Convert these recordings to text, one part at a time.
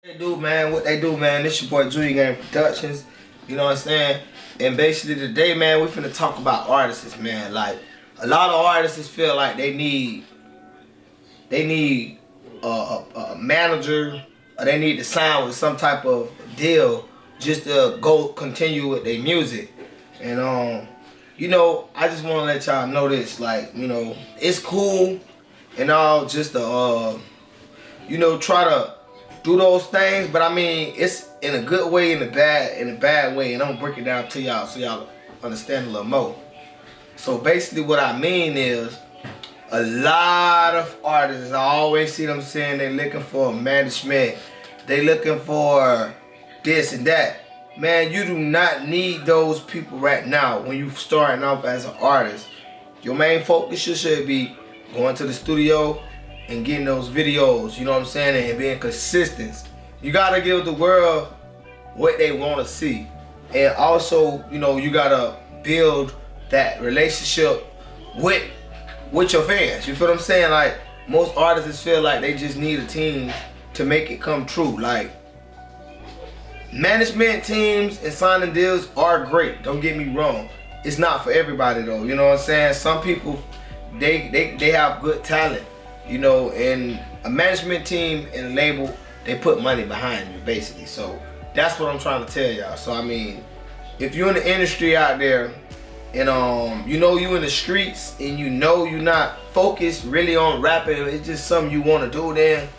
They do, man. What they do, man. This your boy Junior Game Productions. You know what I'm saying? And basically today, man, we finna talk about artists, man. Like a lot of artists feel like they need a manager, or they need to sign with some type of deal just to go continue with their music. And I just want to let y'all know this. Like, it's cool and all, just to try to do those things, but I mean, it's in a good way, in a bad way, and I'm gonna break it down to y'all so y'all understand a little more. So basically, what I mean is, a lot of artists, I always see them saying they looking for management, they looking for this and that. Man, you do not need those people right now when you starting off as an artist. Your main focus should be going to the studio and getting those videos, you know what I'm saying, and being consistent. You gotta give the world what they wanna see. And also, you gotta build that relationship with your fans. You feel what I'm saying? Like, most artists feel like they just need a team to make it come true. Like, management teams and signing deals are great, don't get me wrong. It's not for everybody though, you know what I'm saying? Some people, they have good talent. And a management team and a label, they put money behind you, basically. So that's what I'm trying to tell y'all. So I mean, if you're in the industry out there and you in the streets and you're not focused really on rapping, it's just something you want to do, then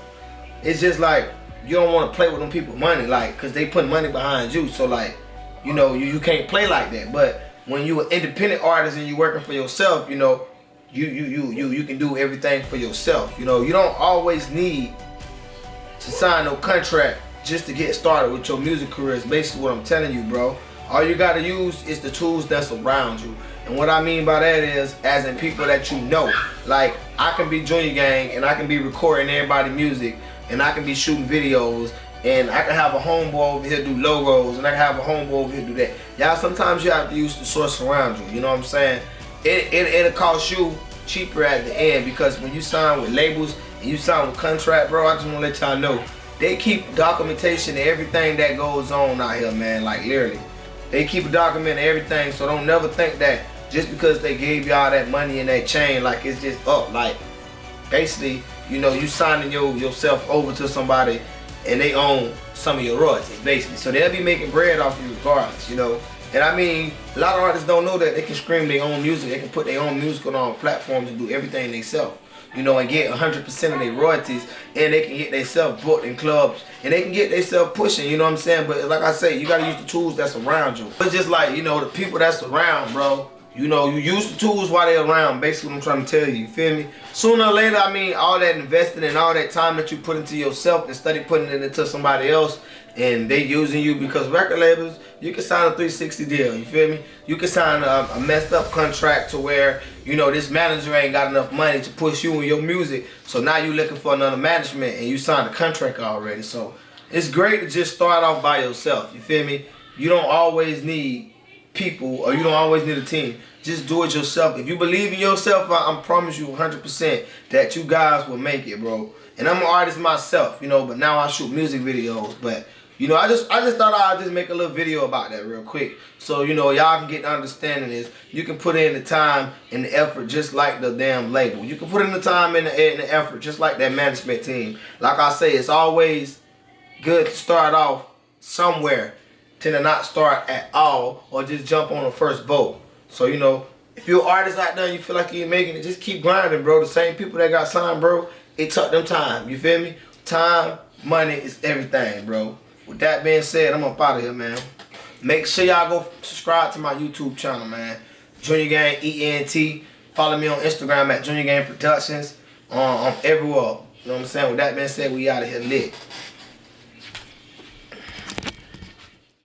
it's just like you don't want to play with them people money, like, because they put money behind you. So like, you can't play like that. But when you're an independent artist and you're working for yourself, you can do everything for yourself. You don't always need to sign no contract just to get started with your music career. Is basically what I'm telling you, bro. All you gotta use is the tools that's around you. And what I mean by that is, as in people that you know. Like, I can be Junior Gang and I can be recording everybody's music and I can be shooting videos and I can have a homeboy over here do logos and I can have a homeboy over here do that. Y'all, sometimes you have to use the source around you, you know what I'm saying? It'll cost you cheaper at the end, because when you sign with labels and you sign with contract, bro, I just want to let y'all know, they keep documentation of everything that goes on out here, man. Like, literally, they keep a document of everything. So don't never think that just because they gave y'all that money and that chain, like, it's just up. Like, basically, you signing yourself over to somebody and they own some of your royalties, basically. So they'll be making bread off you regardless, And I mean, a lot of artists don't know that they can stream their own music. They can put their own music on platforms and do everything themselves, and get 100% of their royalties, and they can get themselves booked in clubs, and they can get themselves pushing, you know what I'm saying? But like I say, you gotta use the tools that's around you. It's just like, the people that's around, bro. You use the tools while they're around. Basically what I'm trying to tell you, you feel me? Sooner or later, I mean, all that investing and all that time that you put into yourself instead of putting it into somebody else, and they using you, because record labels, you can sign a 360 deal, you feel me? You can sign a messed up contract to where, this manager ain't got enough money to push you and your music, so now you looking for another management and you signed a contract already. So it's great to just start off by yourself, you feel me? You don't always need people, or you don't always need a team. Just do it yourself. If you believe in yourself, I promise you 100% that you guys will make it, bro. And I'm an artist myself, but now I shoot music videos. But I just thought I'd just make a little video about that real quick, so y'all can get the understanding is you can put in the time and the effort just like the damn label. You can put in the time and the effort just like that management team. Like I say, it's always good to start off somewhere, to not start at all or just jump on the first boat. So if you're an artist out there and you feel like you're making it, just keep grinding, bro. The same people that got signed, bro, it took them time. You feel me? Time, money is everything, bro. With that being said, I'm up out of here, man. Make sure y'all go subscribe to my YouTube channel, man. Junior Gang ENT. Follow me on Instagram at Junior Gang Productions. I'm everywhere. You know what I'm saying? With that being said, we out of here lit.